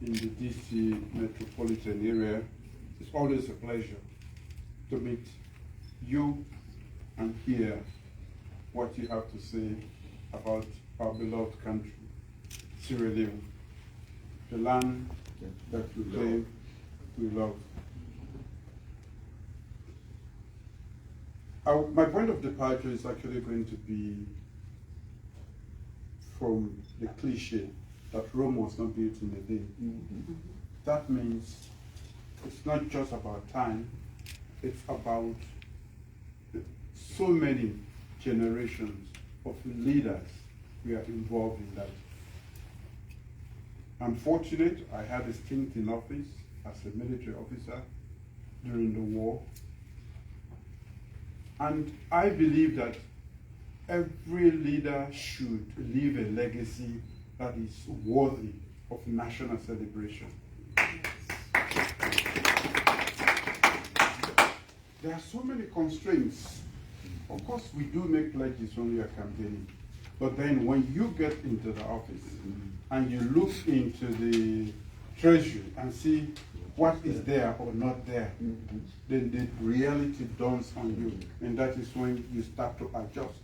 in the DC metropolitan area. It's always a pleasure to meet you and hear what you have to say about our beloved country, Sierra Leone, the land that we claim we love. My point of departure is actually going to be from the cliche that Rome was not built in a day. Mm-hmm. That means it's not just about time, it's about so many generations of leaders who are involved in that. I'm fortunate I had a stint in office as a military officer during the war. And I believe that every leader should leave a legacy that is worthy of national celebration. There are so many constraints. Of course, we do make pledges when we are campaigning. But then when you get into the office and you look into the treasury and see what is there or not there, then the reality dawns on you. And that is when you start to adjust.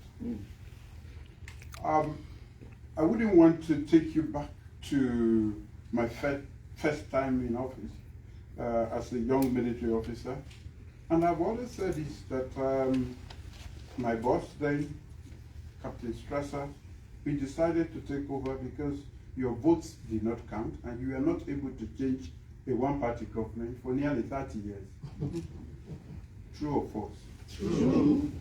I wouldn't want to take you back to my first time in office as a young military officer. And I've always said this, that my boss then, Captain Strasser, we decided to take over because your votes did not count and you were not able to change a one-party government for nearly 30 years. True or false? True.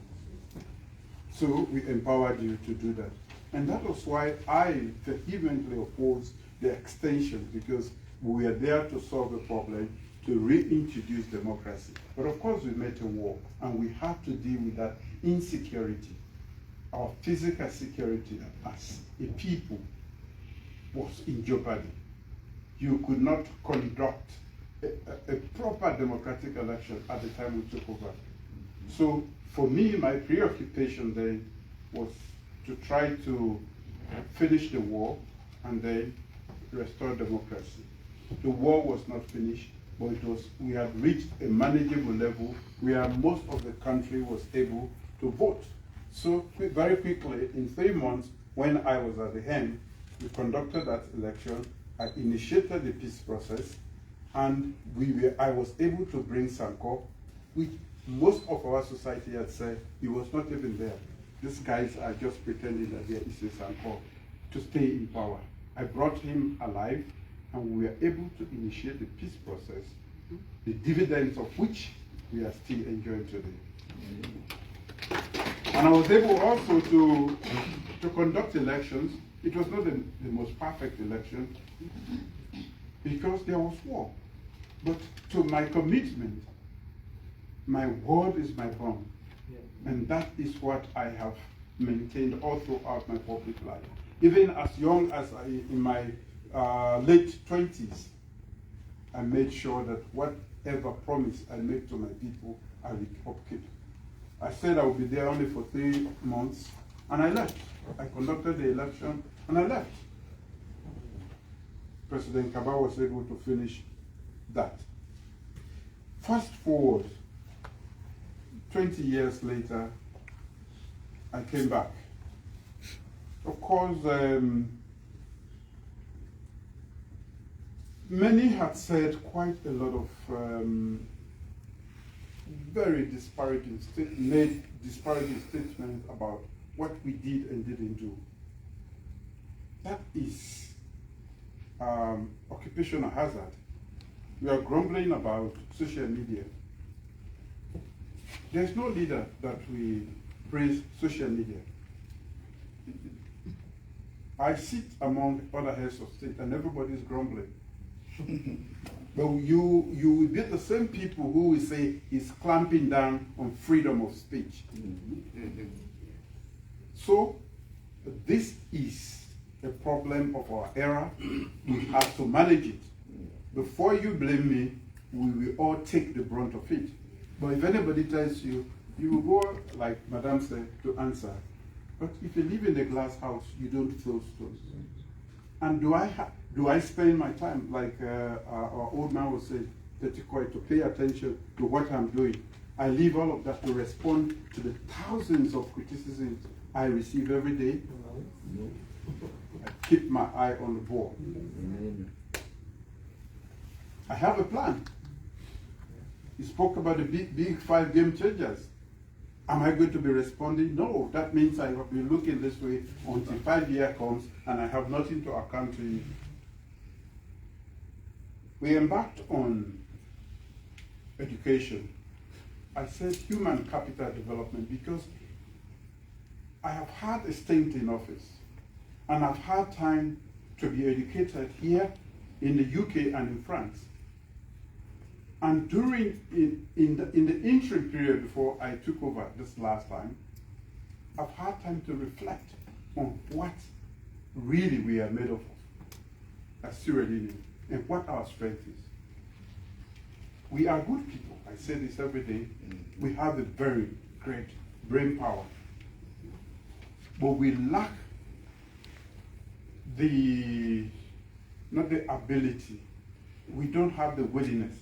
So we empowered you to do that. And that was why I vehemently opposed the extension, because we were there to solve a problem, to reintroduce democracy. But of course we met a war and we had to deal with that insecurity. Our physical security as a people was in jeopardy. You could not conduct a proper democratic election at the time we took over. So for me, my preoccupation then was to try to finish the war and then restore democracy. The war was not finished, but we had reached a manageable level where most of the country was able to vote. So very quickly, in 3 months, when I was at the helm, we conducted that election. I initiated the peace process, and I was able to bring Sanko, which most of our society had said he was not even there. These guys are just pretending that there is a Sanko to stay in power. I brought him alive, and we were able to initiate the peace process, the dividends of which we are still enjoying today. And I was able also to conduct elections. It was not the most perfect election because there was war. But to my commitment, my word is my bond. And that is what I have maintained all throughout my public life. Even as young as in my late 20s, I made sure that whatever promise I made to my people, I would upkeep. I said I would be there only for 3 months, and I left. I conducted the election, and I left. President Kaba was able to finish that. Fast forward, 20 years later, I came back. Of course, many had said quite a lot of very disparaging statements about what we did and didn't do. That is occupational hazard. We are grumbling about social media. There's no leader that we praise social media. I sit among other heads of state and everybody's grumbling. But you will be the same people who will say he's clamping down on freedom of speech. So this is a problem of our era. We have to manage it. Before you blame me, we will all take the brunt of it. But if anybody tells you, you will go, like Madame said, to answer. But if you live in a glass house, you don't throw stones. And Do I spend my time, like our old man would say, to pay attention to what I'm doing? I leave all of that to respond to the thousands of criticisms I receive every day. No. I keep my eye on the ball. I have a plan. You spoke about the big 5 game changers. Am I going to be responding? No. That means I will be looking this way until 5 years comes and I have nothing to account to you. We embarked on education. I said human capital development because I have had a stint in office and I've had time to be educated here in the UK and in France. And in the interim period before I took over this last time, I've had time to reflect on what really we are made of as Sierra Leoneans and what our strength is. We are good people. I say this every day. We have a very great brain power. But we lack not the ability, we don't have the willingness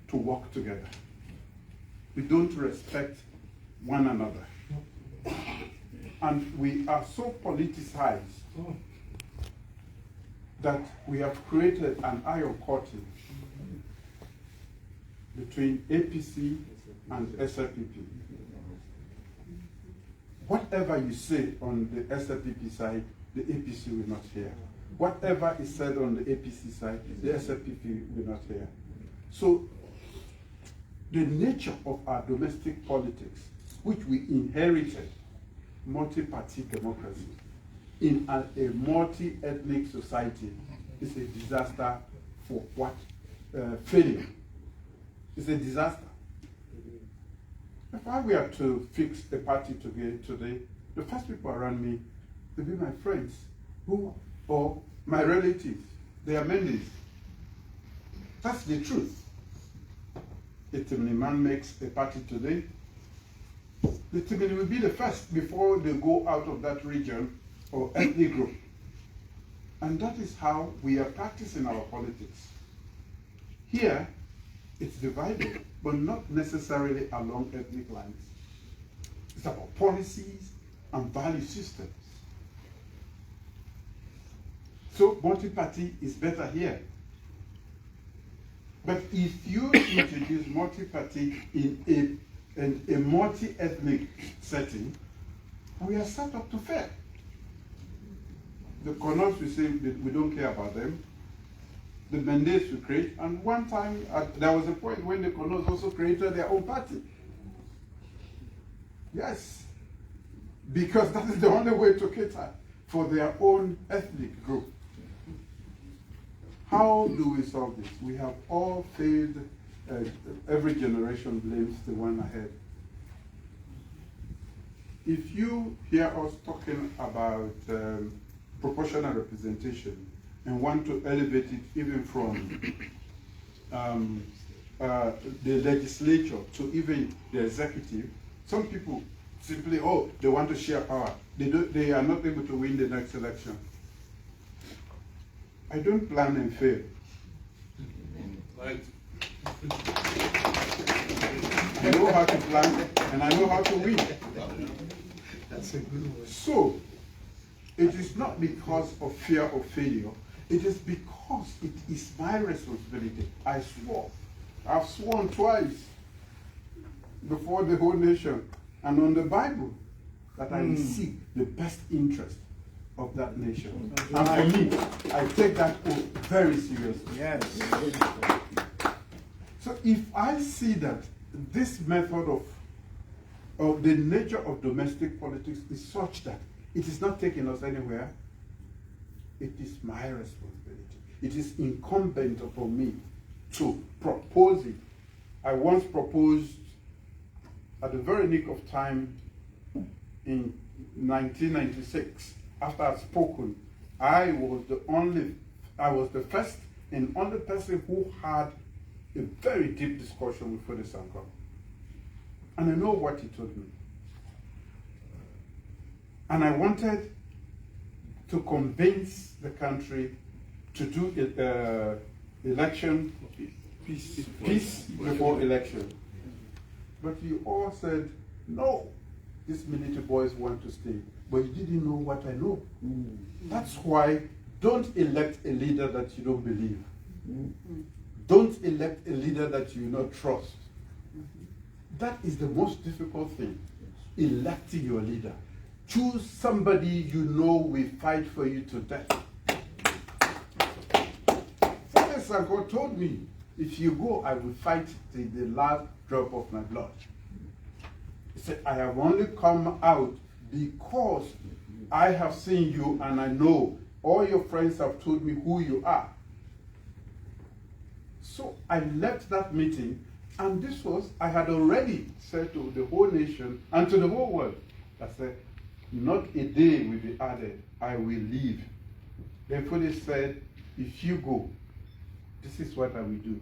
to work together. We don't respect one another. And we are so politicized that we have created an iron curtain between APC and SLPP. Whatever you say on the SLPP side, the APC will not hear. Whatever is said on the APC side, the SLPP will not hear. So the nature of our domestic politics, which we inherited, multi-party democracy, in a multi-ethnic society, is a disaster for what? Failure. It's a disaster. If I were to fix a party today, the first people around me will be my friends, or my relatives. They are Mendes. That's the truth. If a man makes a party today, the Timini will be the first before they go out of that region or ethnic group. And that is how we are practicing our politics. Here, it's divided, but not necessarily along ethnic lines. It's about policies and value systems. So multi-party is better here. But if you introduce multi-party in a multi-ethnic setting, we are set up to fail. The Konos, we say that we don't care about them. The mandates we create, and one time there was a point when the Konos also created their own party. Yes, because that is the only way to cater for their own ethnic group. How do we solve this? We have all failed. Every generation blames the one ahead. If you hear us talking about proportional representation and want to elevate it even from the legislature to even the executive, some people simply, they want to share power. They are not able to win the next election. I don't plan and fail. Right. I know how to plan and I know how to win. That's a good one. So, it is not because of fear of failure. It is because it is my responsibility. I swore. I've sworn twice before the whole nation and on the Bible that I will seek the best interest of that nation. And for me, I take that oath very seriously. Yes. So if I see that this method of the nature of domestic politics is such that it is not taking us anywhere, it is my responsibility. It is incumbent upon me to propose it. I once proposed at the very nick of time in 1996, after I'd spoken, I was the first and only person who had a very deep discussion with Fode Sankara. And I know what he told me. And I wanted to convince the country to do election, peace before election. But you all said, no, these military boys want to stay. But you didn't know what I know. That's why don't elect a leader that you don't believe. Don't elect a leader that you not trust. That is the most difficult thing, electing your leader. Choose somebody you know will fight for you to death. Father Sanko told me, if you go, I will fight till the last drop of my blood. He said, I have only come out because I have seen you and I know all your friends have told me who you are. So I left that meeting, and this was, I had already said to the whole nation and to the whole world, I said, not a day will be added, I will leave. Then Fode said, if you go, this is what I will do.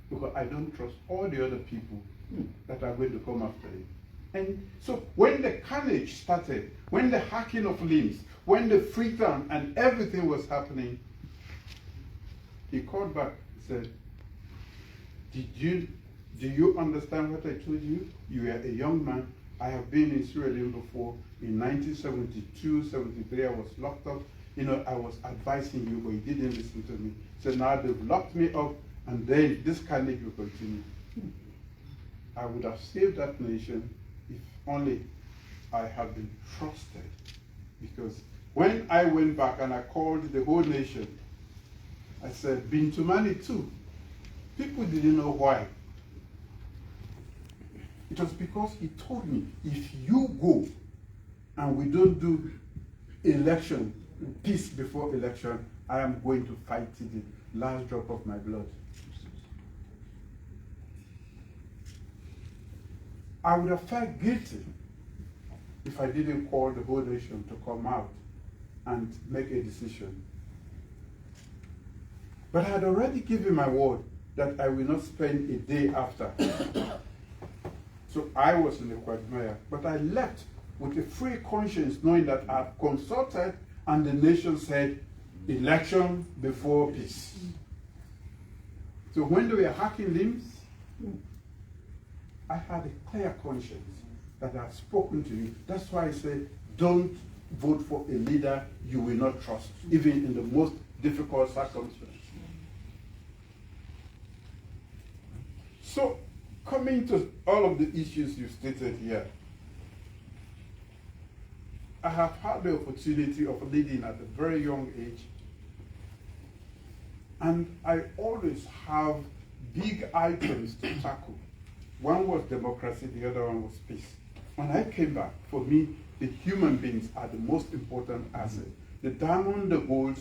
Because I don't trust all the other people that are going to come after you. And so when the carnage started, when the hacking of limbs, when the freetown and everything was happening, he called back and said, do you understand what I told you? You are a young man. I have been in Sierra Leone before. In 1972, 73, I was locked up. You know, I was advising you, but you didn't listen to me. So now they've locked me up, and then this carnage will continue. I would have saved that nation if only I had been trusted. Because when I went back and I called the whole nation, I said, been to Mali too. People didn't know why. It was because he told me, if you go and we don't do election, peace before election, I am going to fight to the last drop of my blood. I would have felt guilty if I didn't call the whole nation to come out and make a decision. But I had already given my word that I will not spend a day after. So I was in the quagmire, but I left with a free conscience, knowing that I've consulted and the nation said, election before peace. So when they were hacking limbs, I had a clear conscience that I had spoken to you. That's why I say, don't vote for a leader you will not trust, even in the most difficult circumstances. So, coming to all of the issues you stated here, I have had the opportunity of leading at a very young age, and I always have big items to tackle. One was democracy, the other one was peace. When I came back, for me, the human beings are the most important asset. The diamond, the gold,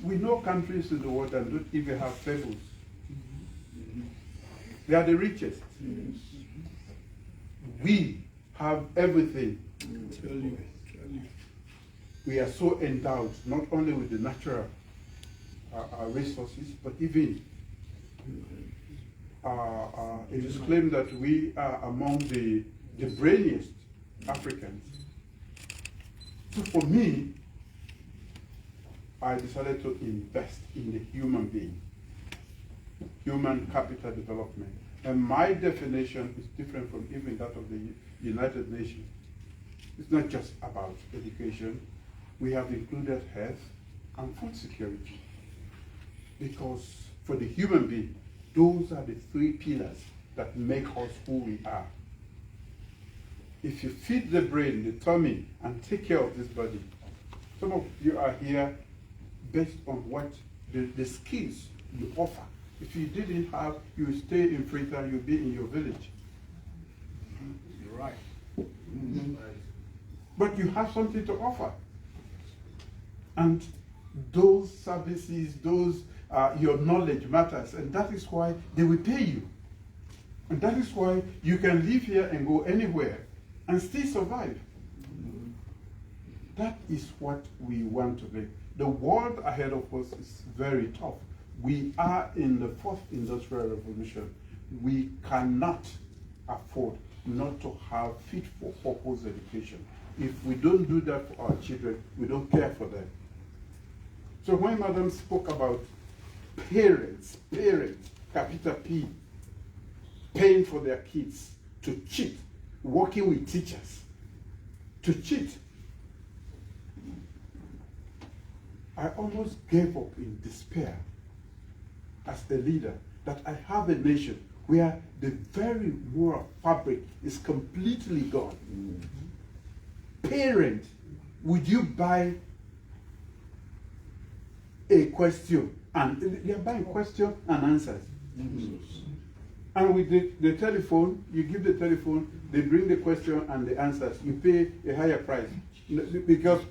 we know countries in the world that don't even have fables. They are the richest. We have everything. We are so endowed, not only with the natural resources, but even it is claimed that we are among the brainiest Africans. So for me, I decided to invest in the human being. Human capital development. And my definition is different from even that of the United Nations. It's not just about education. We have included health and food security. Because for the human being, those are the three pillars that make us who we are. If you feed the brain, the tummy, and take care of this body, some of you are here based on what the skills you offer. If you didn't have, you would stay in Freetown, you'd be in your village. You're right. But you have something to offer. And those services, your knowledge matters, and that is why they will pay you. And that is why you can live here and go anywhere and still survive. That is what we want to make. The world ahead of us is very tough. We are in the fourth industrial revolution. We cannot afford not to have fit for purpose education. If we don't do that for our children, we don't care for them. So when Madam spoke about parents, capital P, paying for their kids to cheat, working with teachers to cheat, I almost gave up in despair as a leader that I have a nation where the very moral fabric is completely gone. Parent, would you buy a question? And they're buying question and answers. And with the telephone, you give the telephone, they bring the question and the answers. You pay a higher price. Because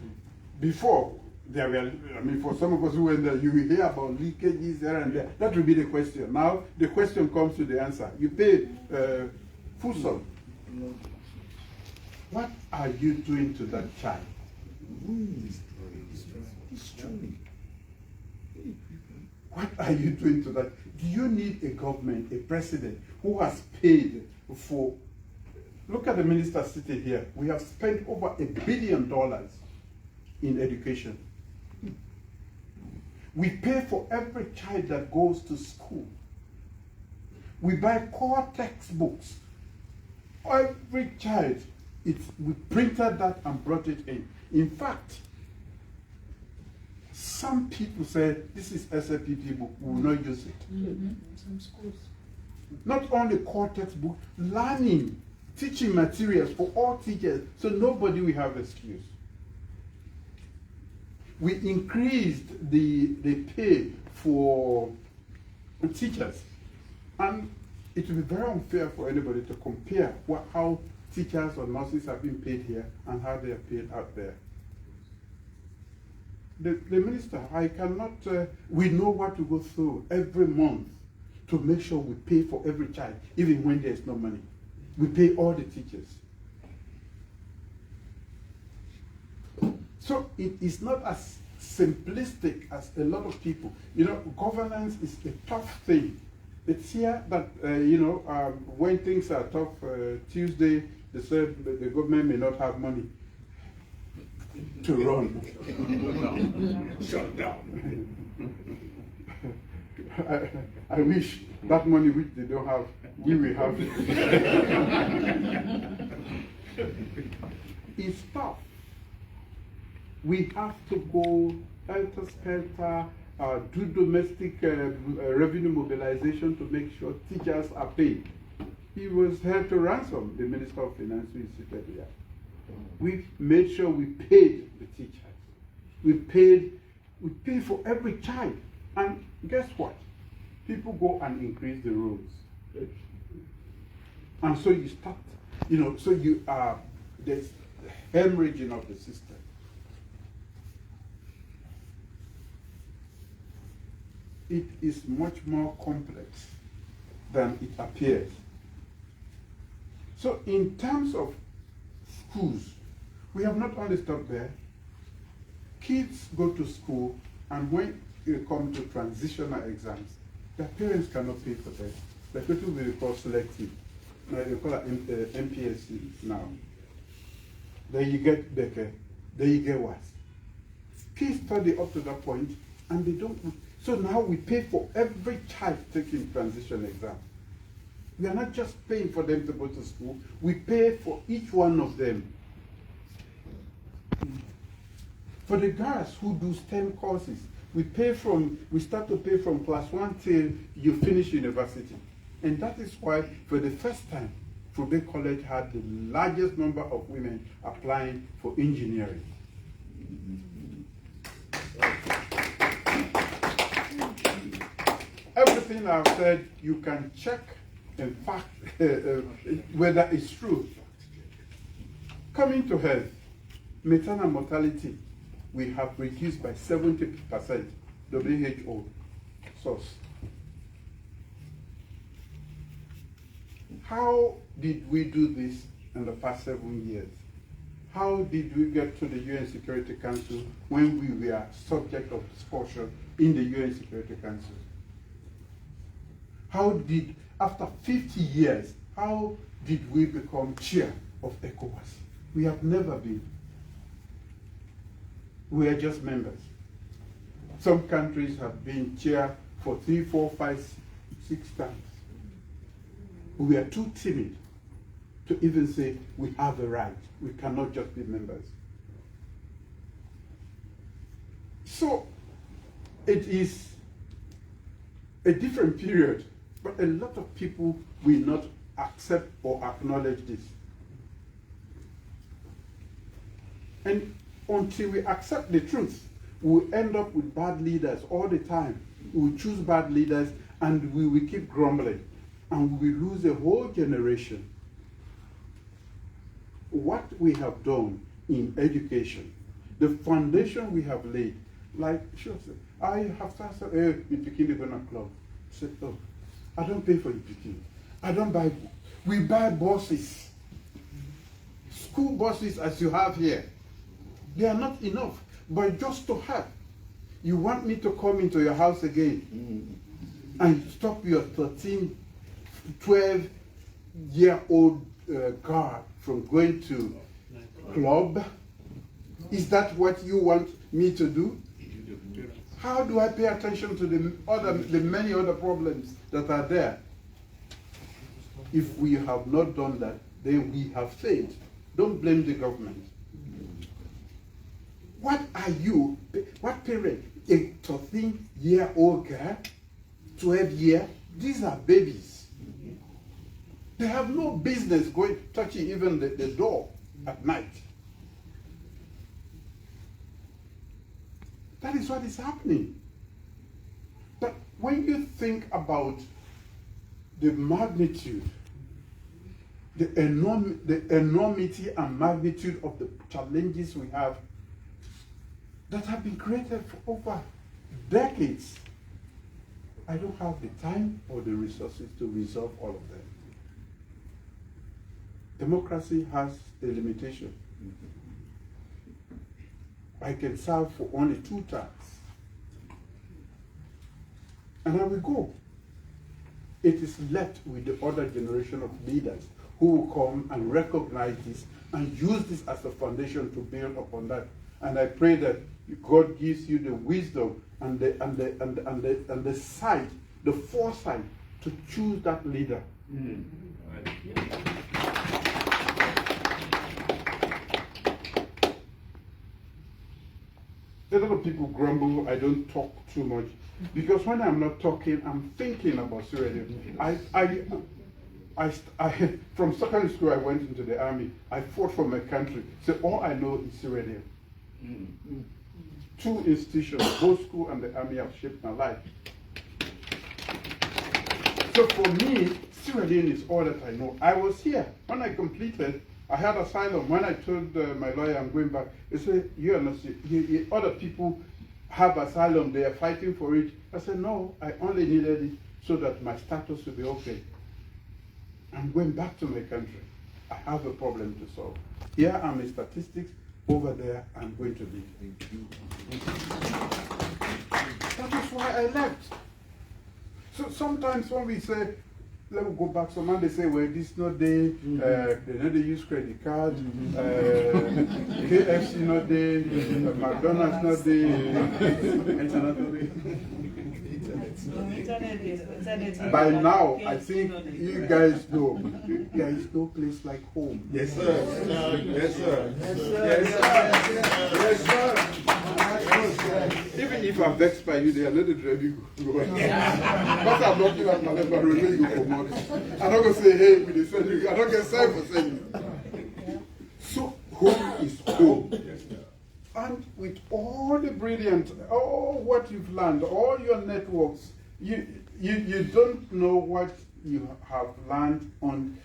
before, there were, I mean, for some of us who went there, you will hear about leakages here and there. That will be the question. Now, the question comes to the answer. You pay full sum. What are you doing to that child? What are you doing to that? Do you need a government, a president, who has paid for... Look at the minister sitting here. We have spent over $1 billion in education. We pay for every child that goes to school. We buy core textbooks. Every child, we printed that and brought it in. In fact, some people say, this is SLPP book, we will not use it. Some schools. Not only core textbook, learning, teaching materials for all teachers, so nobody will have excuse. We increased the pay for teachers. And it will be very unfair for anybody to compare how teachers or nurses have been paid here and how they are paid out there. The minister, I cannot, we know what to go through every month to make sure we pay for every child, even when there's no money. We pay all the teachers. So it is not as simplistic as a lot of people. You know, governance is a tough thing. It's here that, when things are tough, Tuesday, they said the government may not have money to run. Shut down. I wish that money which they don't have, we will have. It's tough. We have to go helter-skelter, do domestic revenue mobilization to make sure teachers are paid. He was held to ransom, the Minister of Finance who is seated here. We made sure we paid the teachers. We paid for every child. And guess what? People go and increase the rules. And so you start, so you are, there's hemorrhaging of the system. It is much more complex than it appears. So in terms of schools, we have not only stopped there. Kids go to school, and when they come to transitional exams, their parents cannot pay for them. Like what we call selective. They call it MPSC now. Then you get better, then you get worse. Kids study up to that point, and they don't. So now we pay for every child taking transition exam. We are not just paying for them to go to school, we pay for each one of them. For the guys who do STEM courses, we start to pay from class 1 till you finish university. And that is why, for the first time, Fulbe College had the largest number of women applying for engineering. Everything I've said, you can check, in fact, whether it's true. Coming to health, maternal mortality, we have reduced by 70%, WHO source. How did we do this in the past 7 years? How did we get to the UN Security Council when we were subject of discussion in the UN Security Council? How did, after 50 years, how did we become chair of ECOWAS? We have never been. We are just members. Some countries have been chair for 3, 4, 5, 6 times. We are too timid to even say we have a right. We cannot just be members. So it is a different period, but a lot of people will not accept or acknowledge this. And until we accept the truth, we'll end up with bad leaders all the time. We'll choose bad leaders and we will keep grumbling. And we lose a whole generation. What we have done in education, the foundation we have laid, like, sure, sir, I have started in Peking Event Club. I said, oh, I don't pay for the Peking. I don't buy books. We buy buses. School buses as you have here. They are not enough, but just to have. You want me to come into your house again and stop your 13, 12-year-old girl from going to club? Is that what you want me to do? How do I pay attention to the many other problems that are there? If we have not done that, then we have failed. Don't blame the government. What are you, what parent, a 13-year-old girl, 12-year, these are babies. They have no business touching even the door at night. That is what is happening. But when you think about the magnitude, the enormity and magnitude of the challenges we have that have been created for over decades, I don't have the time or the resources to resolve all of them. Democracy has a limitation. I can serve for only 2 terms. And I will go. It is left with the other generation of leaders who will come and recognize this and use this as a foundation to build upon that. And I pray that God gives you the wisdom and the sight, the foresight to choose that leader. A lot of people grumble I don't talk too much, because when I'm not talking, I'm thinking about Sierra Leone. From secondary school, I went into the army. I fought for my country. So all I know is Sierra Leone. 2 institutions, both school and the army, have shaped my life. So for me, Sierra Leone is all that I know. I was here. When I completed, I had asylum. When I told my lawyer I'm going back, he said, you are not, other people have asylum, they are fighting for it. I said, no, I only needed it so that my status would be okay. I'm going back to my country. I have a problem to solve. Here I'm in statistics, over there I'm going to leave. That is why I left. So sometimes when we say, let me go back, someone they say, well, this no day, they know they use credit card, KFC no day, McDonald's no day, By now, I think you guys know there is no place like home. Yes, sir. Yes, sir. Yes, sir. Yes, sir. Even if I'm vexed by you, they are not ready to go. But I'm not giving up my level, I'm going to go more. I'm not going to say, hey, we send you. I don't get signed for saying it. So, home is home. And with all the brilliant, all what you've learned, all your networks, you don't know what you have learned on,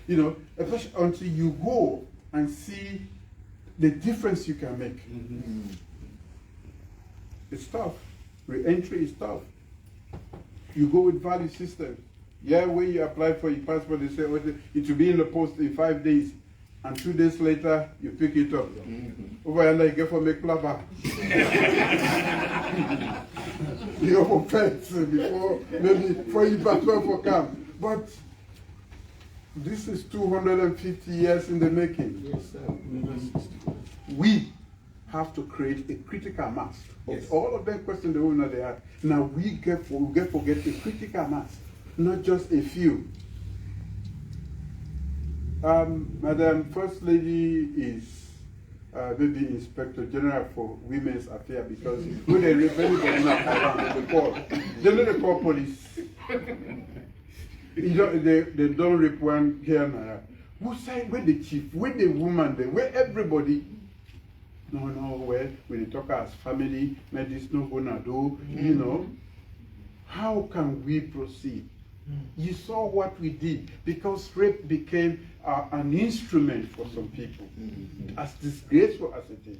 especially until you go and see the difference you can make. It's tough. Re-entry is tough. You go with value system. Yeah, when you apply for your passport, they say, oh, it will be in the post in 5 days. And 2 days later, you pick it up. Over here, you get for make plaba. You go for pets before you passport for camp. But this is 250 years in the making. We have to create a critical mass. Yes. All of them question the owner they are. Now we get forget a critical mass, not just a few. Madam First Lady is maybe Inspector General for Women's Affairs, because when they rape anybody now, they call. They don't call police. They don't rape one here now. Who side? Where the chief? Where the woman? Where everybody? No, where when they talk as family, maybe this no gonna do, you know. How can we proceed? You saw what we did, because rape became an instrument for some people, as disgraceful as it is.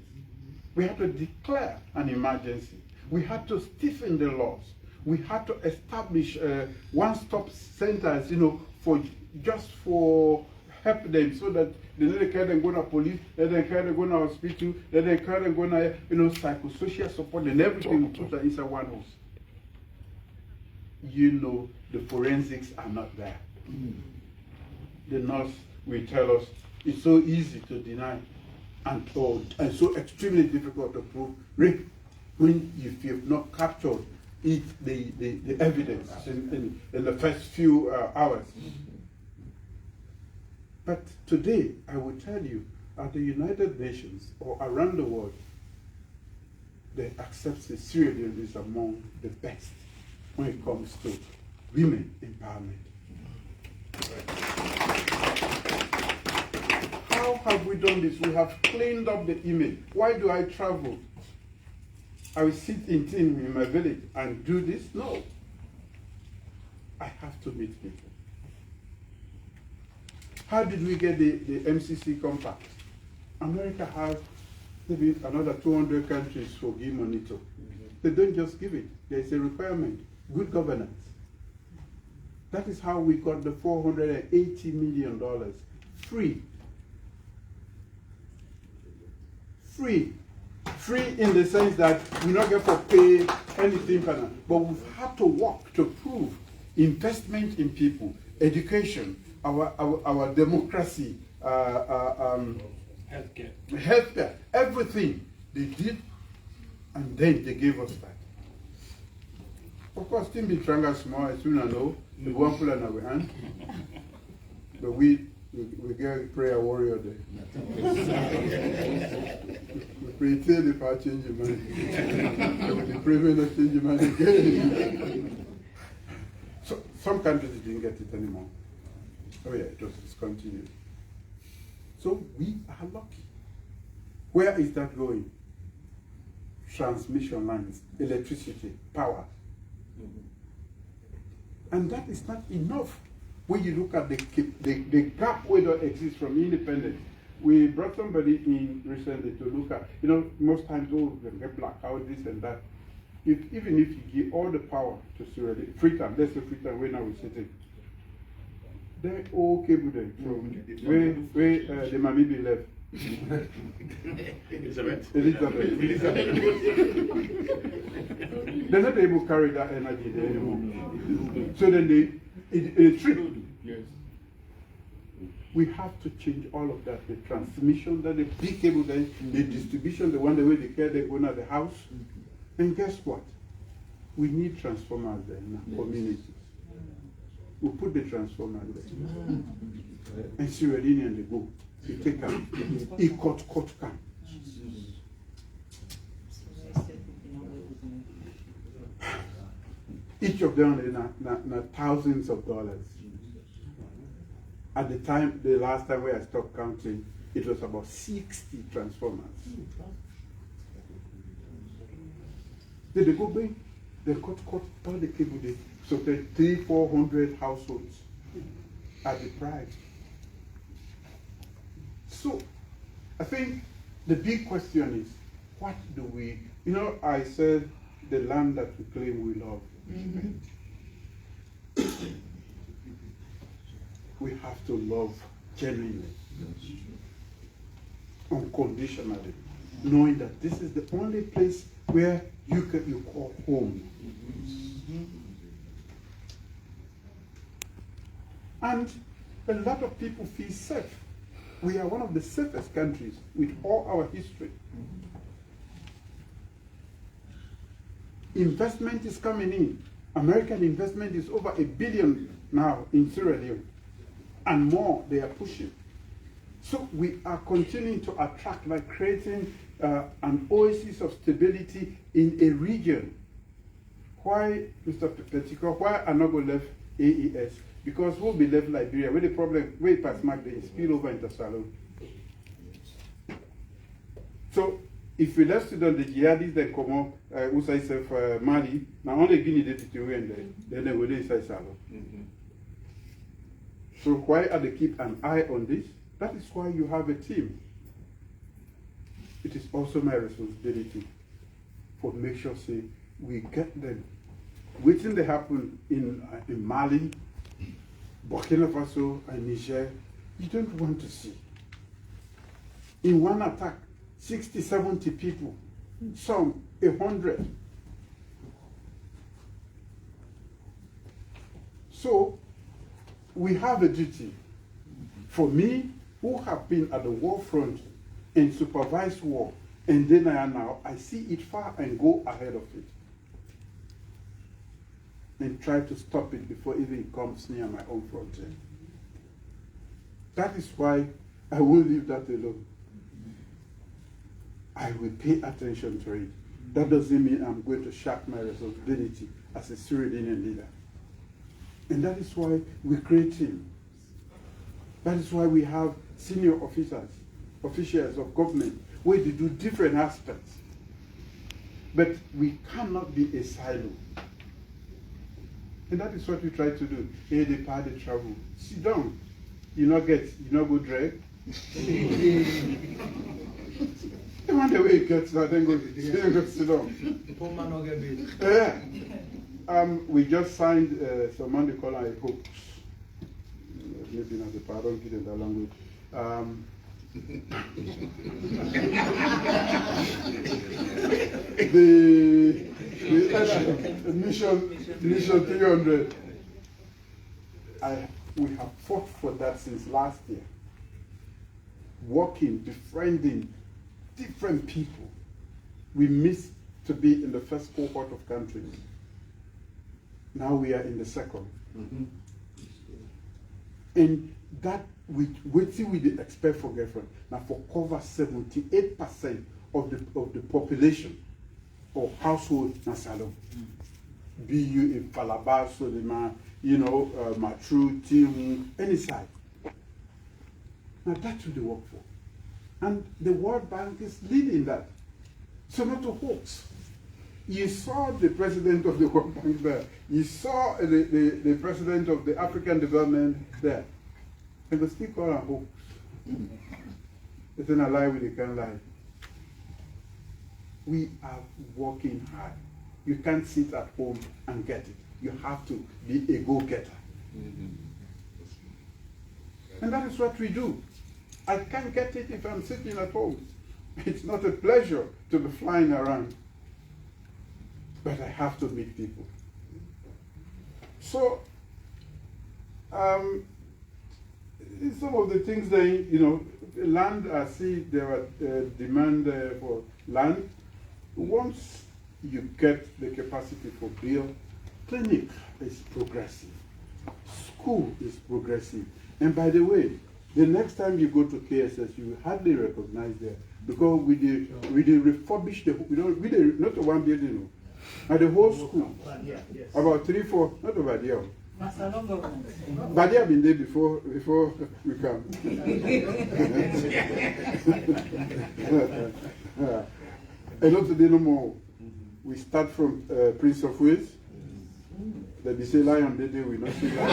We had to declare an emergency. We had to stiffen the laws. We had to establish one-stop centers, you know, for help them, so that they don't care them go to police, they don't care them go to hospital, they don't care them go to, you know, psychosocial support and everything. We put that inside one house. You know, the forensics are not there. The nurse will tell us it's so easy to deny and so extremely difficult to prove rape when if you've not captured the evidence in the first few hours. But today, I will tell you, at the United Nations or around the world, they accept that Sierra Leone is among the best when it comes to women empowerment. How have we done this? We have cleaned up the image. Why do I travel? I will sit in my village and do this? No. I have to meet people. How did we get the MCC compact? America has maybe another 200 countries for give money to. They don't just give it. There's a requirement. Good governance. That is how we got the $480 million. Free. Free. Free in the sense that we not get to pay anything for that. But we've had to work to prove investment in people, education, our democracy, healthcare, everything they did, and then they gave us that. Of course, things be trying small as soon as know the one pull in our hand, but we get prayer warrior there. We pray till if I change your mind. We pray when I change your mind again. So some countries didn't get it anymore. Oh yeah, it was discontinued. So we are lucky. Where is that going? Transmission lines, electricity, power. And that is not enough. When you look at the gap where that exists from independence. We brought somebody in recently to look at, you know, most times, they get blackout, this and that. Even if you give all the power to Sierra Leone, Freetown, let's say Freetown, where now we're sitting, they're all cable there from where the Mamibi left. Elizabeth. They're not able to carry that energy there anymore. So then a trip. Yes. We have to change all of that. The transmission, the big cable, the distribution, the way they care, they go to the house. And guess what? We need transformers there in our communities. We put the transformers there. And Sierra Leoneans, they go. They take them. It cut can. Each of them are thousands of dollars. At the time, the last time I stopped counting, it was about 60 transformers. Then they go back, they cut all the cable, so they 300-400 households at the price. So, I think the big question is, what do we, you know, I said the land that we claim we love. We have to love genuinely, unconditionally, knowing that this is the only place where you call home. And a lot of people feel safe. We are one of the safest countries with all our history. Investment is coming in. American investment is over $1 billion now in Sierra Leone. And more they are pushing. So we are continuing to attract, like creating an oasis of stability in a region. Why, Mr. Petico, why are not going to left AES? Because we'll be left Liberia, where the problem, where it pass mark, they spill over into Salon. So if we left Sudan, the jihadis that come up, who say self Mali, now only Guinea deputy and then they will inside Salon. So why are they keep an eye on this? That is why you have a team. It is also my responsibility for make sure say we get them. Waiting they happen in Mali, Burkina Faso, and Niger, you don't want to see. In one attack, 60, 70 people, some 100. So we have a duty. For me, who have been at the war front and supervised war, and then I am now, I see it far and go ahead of it. And try to stop it before even it comes near my own frontier. That is why I won't leave that alone. I will pay attention to it. That doesn't mean I'm going to shirk my responsibility as a Sierra Leonean leader. And that is why we create teams. That is why we have senior officers, officials of government, where they do different aspects. But we cannot be a silo. And that is what we try to do. Hey, they party travel. Sit down. You not go drag. The one the way it gets, then go sit down. Yeah. We just signed someone they call a hoax. Maybe not the pardon, get in that language. The mission 300. We have fought for that since last year. Working, befriending different people. We missed to be in the first cohort of countries. Now we are in the second. And that we see we expect for girlfriend. Now for cover 78% of the population or household in Salon. Be you in Falaba, Solima, Matru, Timu, any side. Now that's what they work for. And the World Bank is leading that. So not a hoax. You saw the president of the World Bank there. You saw the president of the African Development there. And they still call a hoax. It's not a lie with a can lie. We are working hard. You can't sit at home and get it. You have to be a go-getter. And that is what we do. I can't get it if I'm sitting at home. It's not a pleasure to be flying around. But I have to meet people. So, some of the things land, I see there are demand for land. Once you get the capacity for bill, clinic is progressive. School is progressive. And by the way, the next time you go to KSS, you will hardly recognize there because we refurbish not the one building, but the whole school. About 3, 4, not over there. But they have been there before we come. And not today no more. We start from Prince of Wales. They say lion, they will not see lion.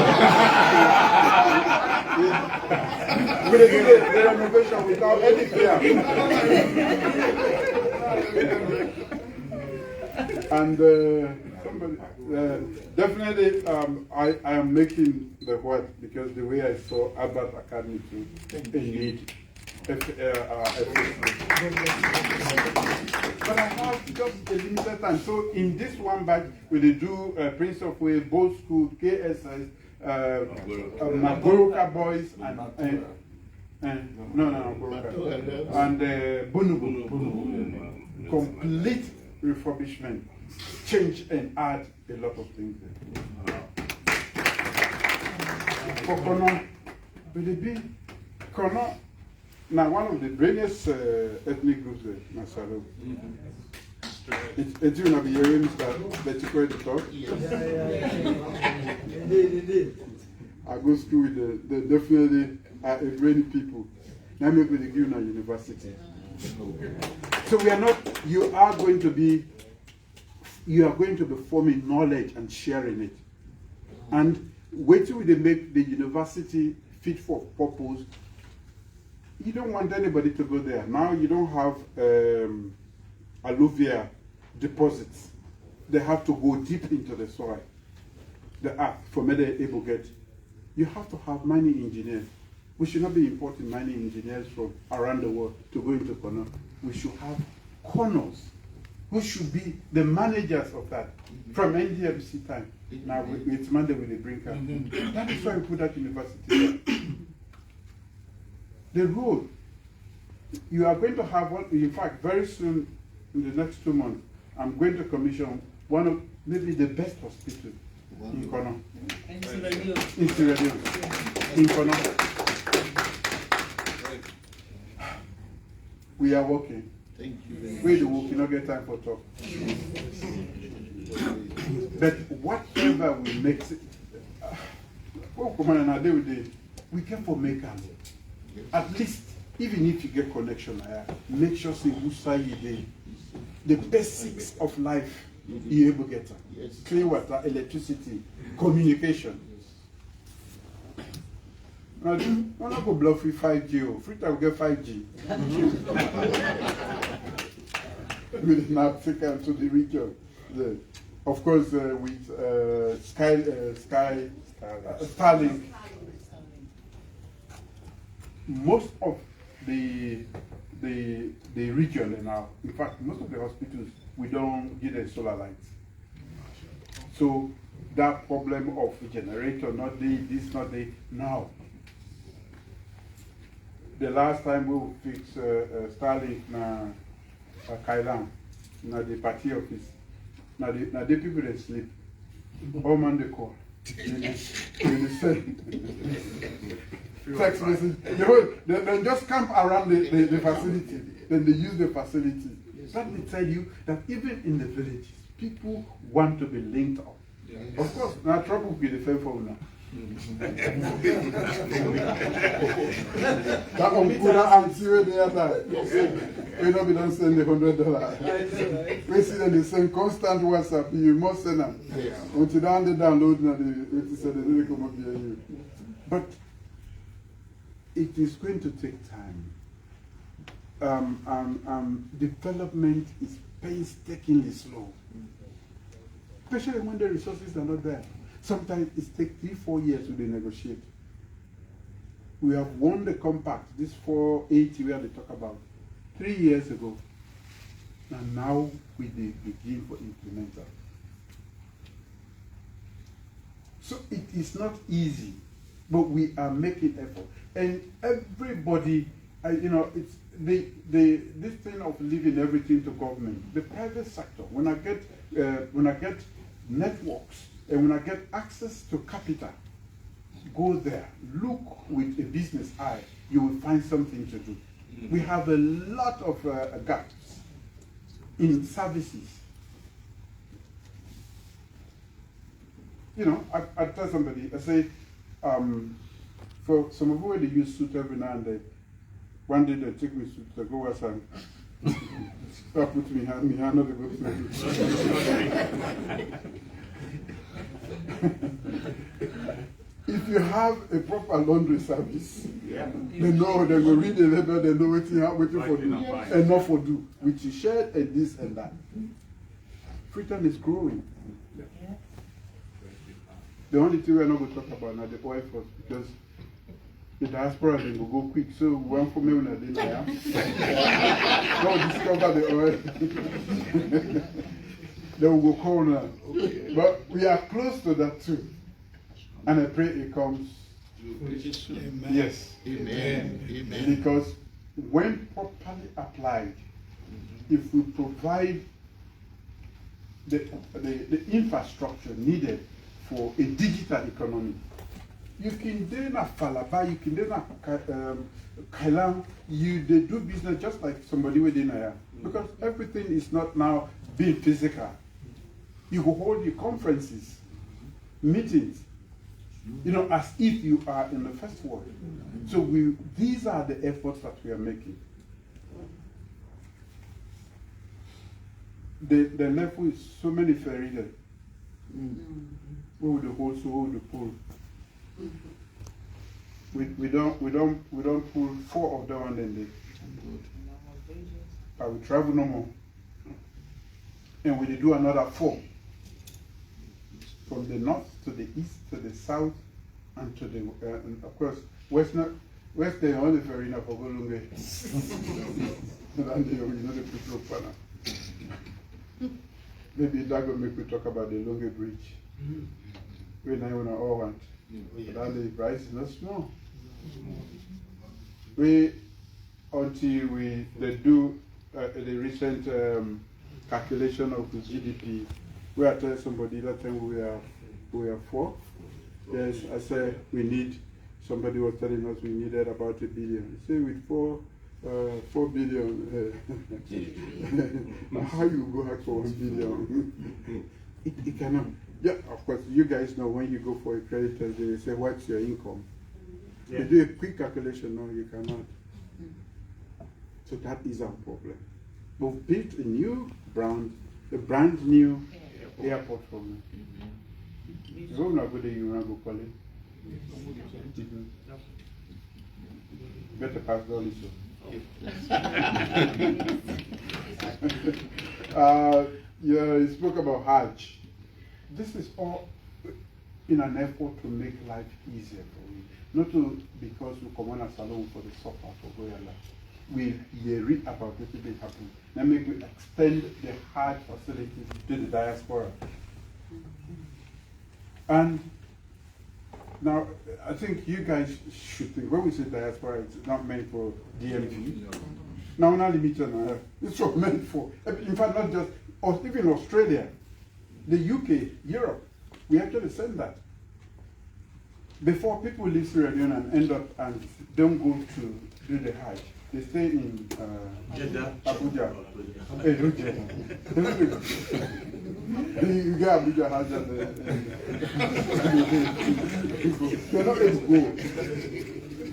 We do the renovation without any fear. And definitely, I am making the what because the way I saw Albert Academy to need. But I have just a limited time. So in this one batch, we do Prince of Wales, both school, KSS, Magoroka boys, and Bonubu. Complete refurbishment. change and add a lot of things there. For Kono, with the big Kono, now one of the brainiest ethnic groups in Masaro. It's going to be hearing that you go to talk. I go to school with the definitely are a brainy people. Now I'm going to give you a university. So we are not, you are going to be forming knowledge and sharing it. And wait till they make the university fit for purpose. You don't want anybody to go there. Now you don't have alluvial deposits. They have to go deep into the soil, the earth, for me they're able to get. You have to have mining engineers. We should not be importing mining engineers from around the world to go into Kono. We should have Konos who should be the managers of that from NDMC time. Now it's Monday with the brinker. That is why we put that university there. The road, you are going to have one, in fact, very soon, in the next 2 months, I'm going to commission one of maybe the best hospitals in Kono. In Sierra Leone. In Kono. We are working. Thank you. We do work, you don't get time for talk. But whatever we make, we can for make them. At least, even if you get connection, make sure say the basics of life you able to get them. Yes. Clean water, electricity, communication. Now, I'm not going to bluff with 5G. Frita will get 5G. With an African to the region. Of course, with Starlink. Most of the region now, in fact, most of the hospitals, we don't give them solar lights. So that problem of generator, not this, not the now. The last time we fixed Starlink na Kailan, na the party office, na the people they sleep. All man they call. They send text message. They just camp around the facility. Then they use the facility. Let me tell you that even in the villages, people want to be linked up. Of course, now trouble with the cell phone now. That one put out and see where they are now. We don't be done send the $100. We see that they send constant WhatsApp, you must send them. Until they download they come up here. But it is going to take time. Development is painstakingly slow. Especially when the resources are not there. Sometimes it takes 3-4 years to negotiate. We have won the compact, this 480 where they talk about, 3 years ago. And now we begin for implemental. So it is not easy, but we are making effort. And everybody, it's this thing of leaving everything to government, the private sector. When I get networks and when I get access to capital, go there, look with a business eye, you will find something to do. We have a lot of gaps in services. I tell somebody, I say, for some of you, they use suit every now and then. One day they take me to go where some. I put me hand on the go. If you have a proper laundry service, they know, they will read the label, they know what for do, and not for do, which is shared and this and that. Freetown is growing. The only thing we're not going to talk about now, the oil force, because the diaspora they will go quick. So one for me when I didn't discover the oil. They will go corner. But we are close to that too. And I pray it comes. Amen. Yes. Amen. Amen. Because when properly applied, if we provide the infrastructure needed for a digital economy. You can do na Falaba, you can do na Kailam, they do business just like somebody within here. Because everything is not now being physical. You go hold your conferences, meetings, as if you are in the first world. So these are the efforts that we are making. The level is so many ferry there. Who the whole, so who the pool. We don't pull 4 of them on the day. But we travel no more. And we do another 4. From the north to the east to the south and to the and of course west the only ferry now for Golunge. The people of maybe that will make me talk about the Lunge Bridge. When I want to all want. But the price is not small. Until they do the recent calculation of the GDP, we are telling somebody that time we are 4. Yes, I said somebody was telling us we needed about 1 billion. Say with 4 billion, how you go back for 1 billion? It cannot. Yeah, of course, you guys know when you go for a credit test, they say, what's your income? Yeah. You do a quick calculation, no, you cannot. So that is our problem. We've built a brand new airport for me. So not good you want to go call it. Better pass down so. You spoke about Hajj. This is all in an effort to make life easier for you. Not because we come on a salon for the suffer for Goyala. We read about it to happen. Then we extend the Hajj facility to the diaspora. And now, I think you guys should think, when we say diaspora, it's not meant for DMV. Now, we're not limited. It's not meant for, in fact, not just, or even Australia, the UK, Europe, we actually send that. Before people leave Sierra Leone and end up and don't go to do the Hajj, they stay in Abuja. You get Abuja Hajj and they're not able to go.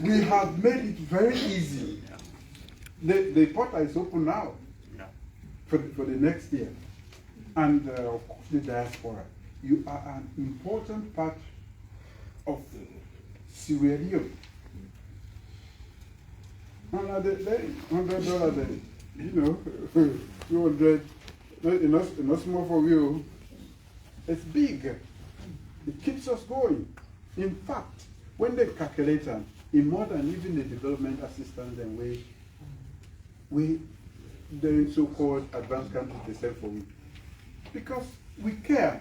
We have made it very easy. The portal is open now for the next year. And of course the diaspora. You are an important part of Sierra Leone. $100 $200, not small for you. It's big. It keeps us going. In fact, when they calculate them, in more than even the development assistance and the so-called advanced countries they send for we. Because we care.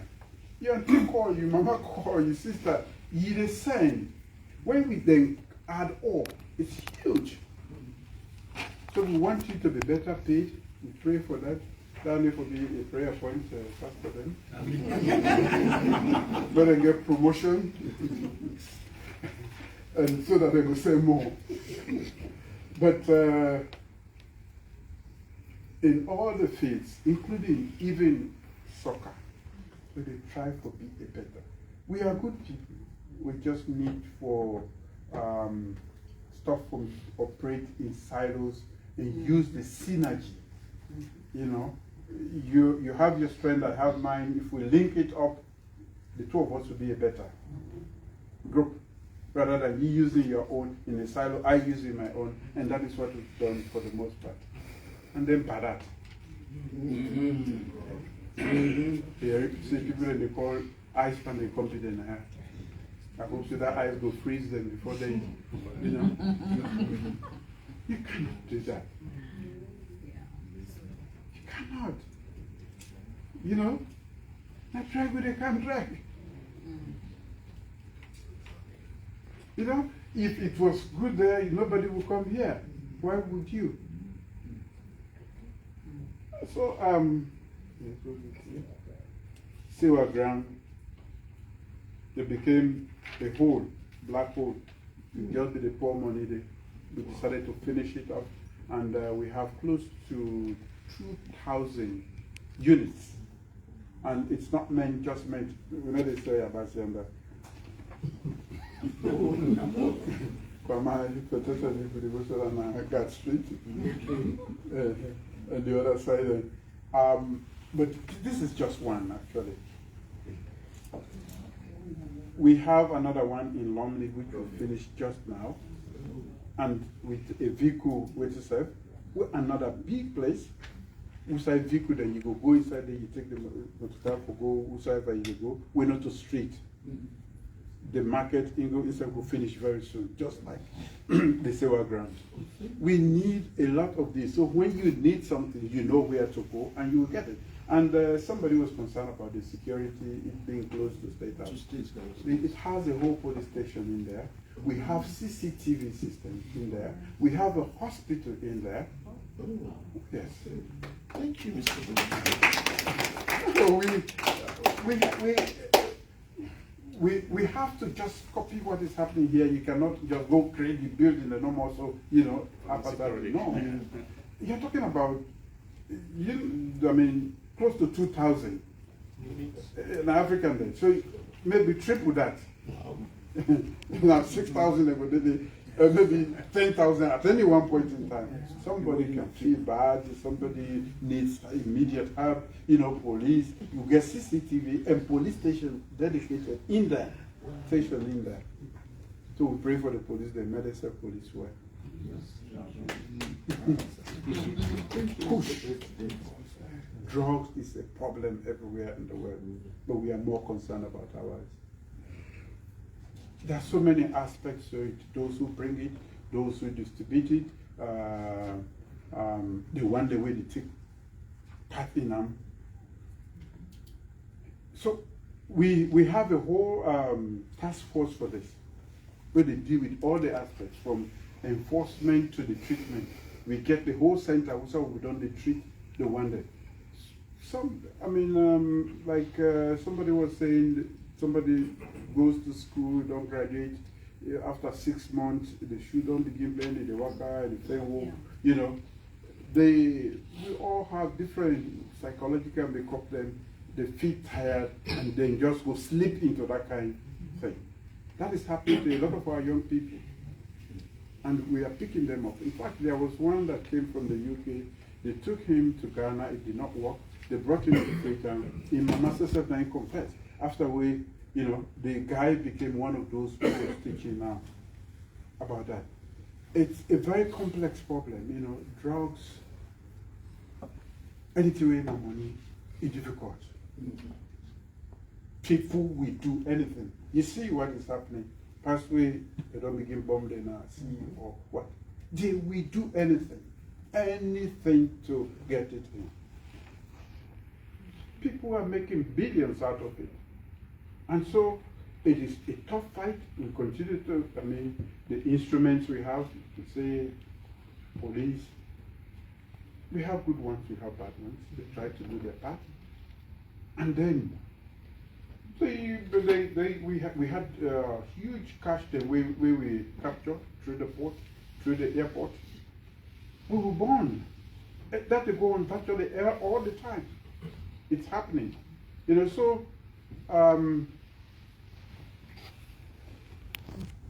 Your auntie call, your mama call, your sister, you the same. When we then add all, it's huge. So we want you to be better paid. We pray for that. That may be a prayer point first for them. Better get promotion. And so that they will say more. But in all the fields, including even soccer, we try to be a better. We are good people. We just need for stuff from operate in silos and use the synergy. You know, you have your strength, I have mine. If we link it up, the two of us will be a better group, rather than you using your own in a silo, I using my own, and that is what we've done for the most part. And then Parat. Here, you see people that they call ice pan they competent. I hope so that ice will freeze them before they, you know. You cannot do that. You cannot. You know, I try but they can't drag. You know, if it was good there, nobody would come here. Why would you? So, sewer ground, it became a hole, black hole. Just with the poor money, we decided to finish it up, and we have close to 2,000 units. And it's not just meant, we know they say about Zenda. Got Street, and the other side. But this is just one, actually. We have another one in Lumley, which we finished just now, and with a vehicle wait to serve. Another big place. Inside vehicle, then you go inside there, you take the motor for go, whosoever you go. We're not to street. The market inside will finish very soon, just like the sewer ground. We need a lot of this. So when you need something, you know where to go and you will get it. And somebody was concerned about the security, it being close to State House. It has a whole police station in there. We have CCTV system in there. We have a hospital in there. Oh. Yes. Thank you, Mr. So we have to just copy what is happening here. You cannot just go create the building and no more. So no. You're talking about close to 2,000 in African day. So maybe triple that. Wow. Now 6,000 maybe 10,000 at any one point in time. Somebody can feel bad, somebody needs immediate help, police, you get CCTV and police station dedicated in there, station in there. So we pray for the police, the medicine police work. Push. Drugs is a problem everywhere in the world, but we are more concerned about ours. There are so many aspects to it. Those who bring it, those who distribute it, the one the way they take part in them. So we have a whole task force for this, where they deal with all the aspects from enforcement to the treatment. We get the whole center, so we don't treat the one that. Somebody was saying, somebody goes to school, don't graduate, after 6 months, the shoe don't begin bending, the worker, the thing, we all have different psychological makeup, then they feel tired and then just go slip into that kind of thing. That is happening to a lot of our young people. And we are picking them up. In fact, there was one that came from the UK. They took him to Ghana, it did not work. They brought him to Freetown. In Master Self-Nine confessed. After the guy became one of those who was teaching now about that. It's a very complex problem, drugs, anything with money is difficult. People will do anything. You see what is happening. Passway, they don't begin bombing us or what. They will do anything to get it in. People are making billions out of it. And so it is a tough fight. We continue to, the instruments we have, to say police, we have good ones, we have bad ones. They try to do their part. And then, we had huge cash the way we captured through the port, through the airport. We were born. That they go on capture the air all the time. It's happening.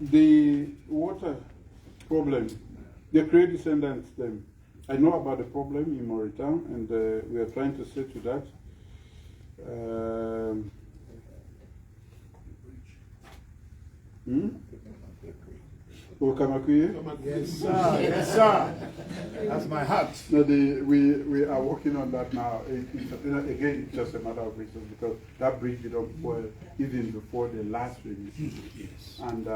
The water problem, the create descendants, them. I know about the problem in Mauritania, and we are trying to see to that. Yes, sir. Yes, sir. That's my heart. No, we are working on that now. Again, it's just a matter of reasons because that bridge did not spoil even before the last release. Yes. And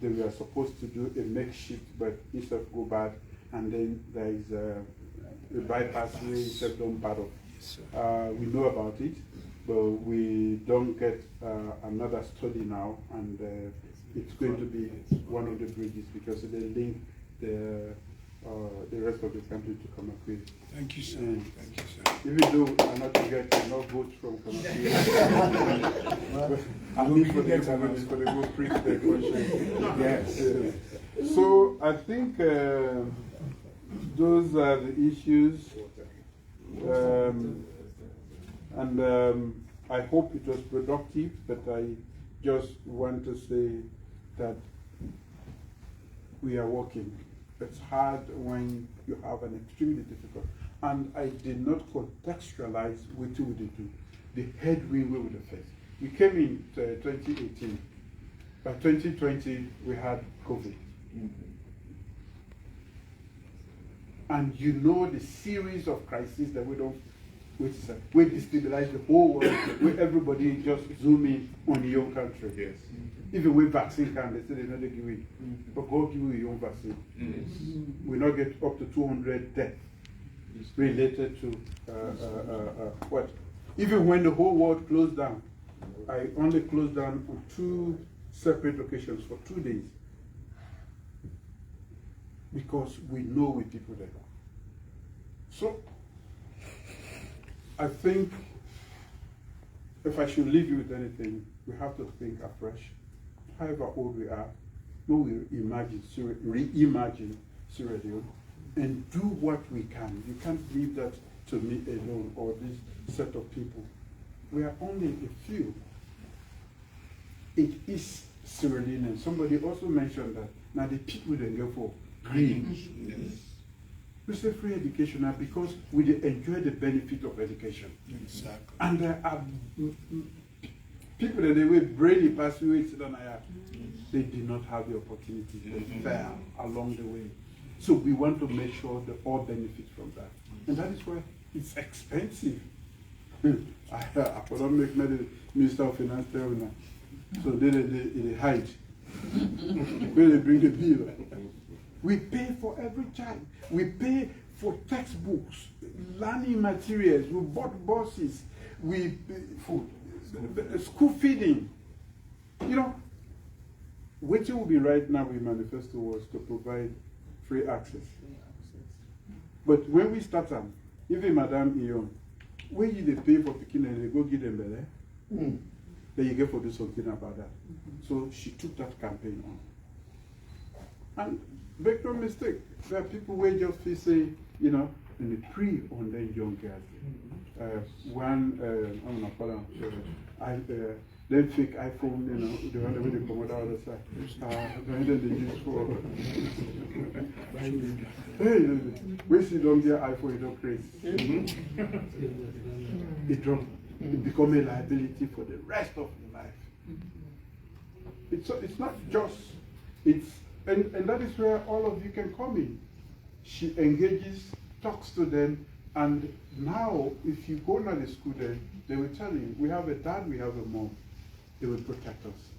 they were supposed to do a makeshift, but instead go bad, and then there is a bypass way instead done bad of. Yes, we know about it, but we don't get another study now, and it's going to be one of the bridges because they link the the rest of the country to Kamakwe. Thank you, sir. And Thank you, sir. even though I'm not to get enough votes from Kamakwe, I mean for the go preach their conscience. Yes. So I think those are the issues, and I hope it was productive, but I just want to say that we are working. It's hard when you have an extremely difficult. And I did not contextualize what we did do, the headwind we would have faced. We came in 2018. By 2020, we had COVID. And you know the series of crises that we destabilize the whole world, where everybody just zoom in on your own country. Yes. Even with vaccine can, they say they not give it. But God give you your own vaccine. Yes. We not get up to 200 deaths related to what? Even when the whole world closed down, I only closed down on 2 separate locations for 2 days. Because we know with people there. So, I think if I should leave you with anything, we have to think afresh. However old we are, we will reimagine Sierra Leone and do what we can. You can't leave that to me alone or this set of people. We are only a few. It is Sierra Leone. Somebody also mentioned that now the people they go for green. Yes. We say free education now because we enjoy the benefit of education. Exactly. And there are people that they will brainly pass away, they did not have the opportunity. They fell along the way. So we want to make sure that all benefit from that. And that is why it's expensive. I could make the Minister of Finance tell now. So they hide. When they bring the bill. We pay for every child. We pay for textbooks, learning materials. We bought buses. We food, school feeding. You know, what will be right now in manifesto was to provide free access. But when we start them, even Madame Ion, when you they pay for picking and they go give them belly, then you get to do something about that. So she took that campaign on. And make no mistake, there are people who just feel say, you know, in the pre on the young girls. One, I'm not calling then fake iPhone, you know, the one that they come out of the side. Then they use for. Hey, when you don't get iPhone, you don't crazy. It don't. It becomes a liability for the rest of your life. It's not just, and that is where all of you can come in. She engages, talks to them, and now if you go to the school there, they will tell you, we have a dad, we have a mom. They will protect us.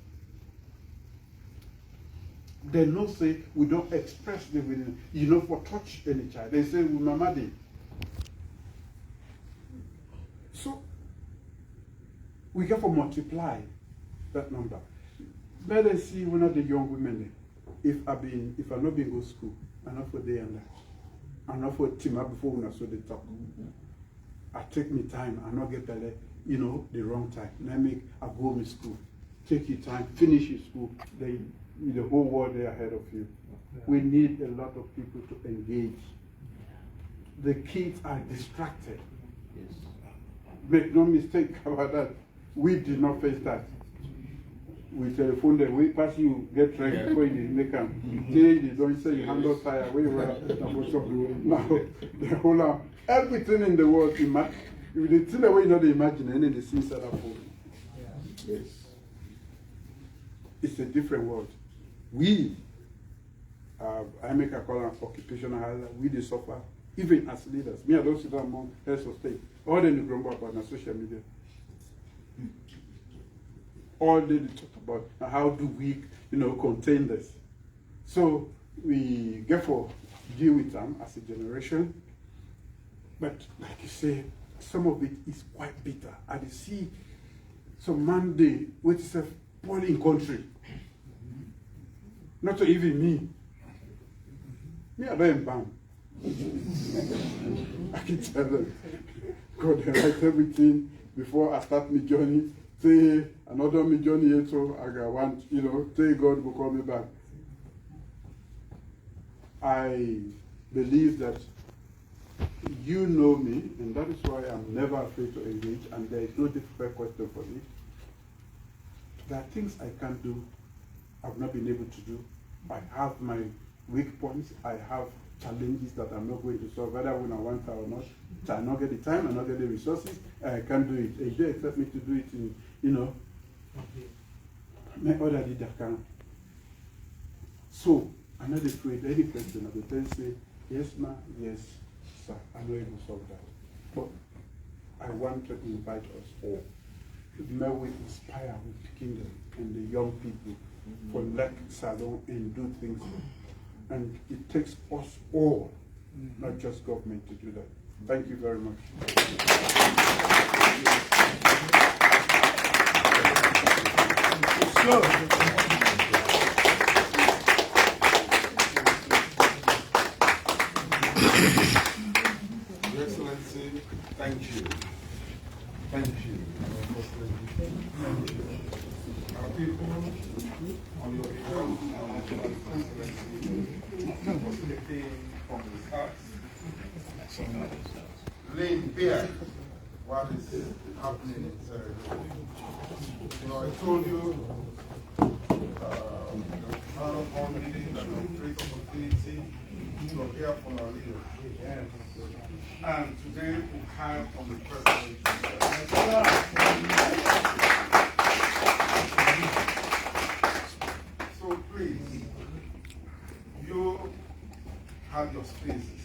They don't say, we don't express the willingness, you know, for touch any child. They say, we mama day. So, we get to multiply that number. Let us see one of the young women there. If I not been go school, I'm not for day and that. I'm not for team up before when I saw the talk. I take me time, I not get the the wrong time. And I go home school. Take your time, finish your school, then the whole world there ahead of you. We need a lot of people to engage. The kids are distracted. Yes. Make no mistake about that. We did not face that. We telephone them, we pass you, get ready before you make them. They don't say you handle tire, we were now. The whole everything in the world, if the thing that we not imagine, and then the scenes that are falling. Yes. It's a different world. We, I make a call an occupational hazard, we they suffer, even as leaders. Me, I don't sit down among heads of state. All they grumble about on social media. All they talk about how do we, contain this. So we therefore deal with them as a generation. But like you say, some of it is quite bitter. I see some Monday with a boiling country. Not even me. Me, I don't bang. I can tell them, God, I write everything before I start my journey. Say another my journey, so I want, say God will call me back. I believe that you know me, and that is why I'm never afraid to engage, and there is no difficult question for me. There are things I can't do, I've not been able to do. I have my weak points, I have challenges that I'm not going to solve, whether when I want or not. So I not get the time, I not get the resources, I can't do it. If they expect me to do it in, my other leader can. So, I'm not afraid any question. I will tell you, say, yes, ma'am, yes, sir, I'm not able to solve that. But I want to invite us all. May we inspire with Kingdom and the young people for Lek Salon and do things. And it takes us all, not just government, to do that. Thank you very much. Your Excellency, thank you. Thank you. Thank you. Our people, on your behalf, Excellency, from his heart, laying bare what is happening in Sierra Leone. I told you, on meeting that will create opportunity to hear from our leaders. And today we have from the president. So please, you have your spaces,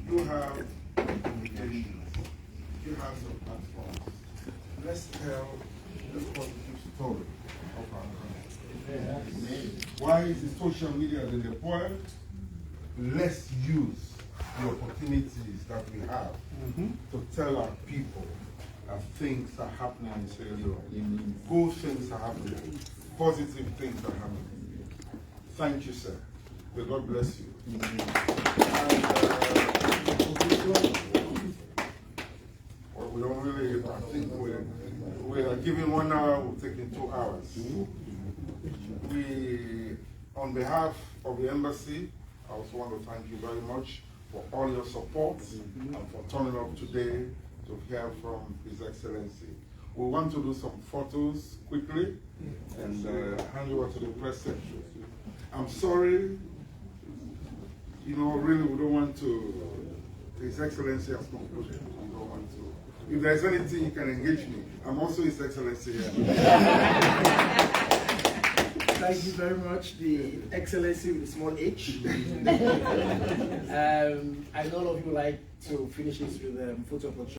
you have communications, you have your platforms. Let's tell the positive story of our country. Why is the social media the point? Let's use the opportunities that we have to tell our people that things are happening in Sierra Leone. Good things are happening. Positive things are happening. Thank you, sir. May God bless you. Well, we don't really, I think we are giving 1 hour, we're taking 2 hours. We, on behalf of the embassy, I also want to thank you very much for all your support and for turning up today to hear from His Excellency. We want to do some photos quickly and hand over to the press secretary. I'm sorry, really we don't want to, His Excellency has concluded, we don't want to. If there's anything you can engage me, I'm also His Excellency here. Thank you very much, the Excellency with a small H. I know all of you like to finish this with photo opportunity.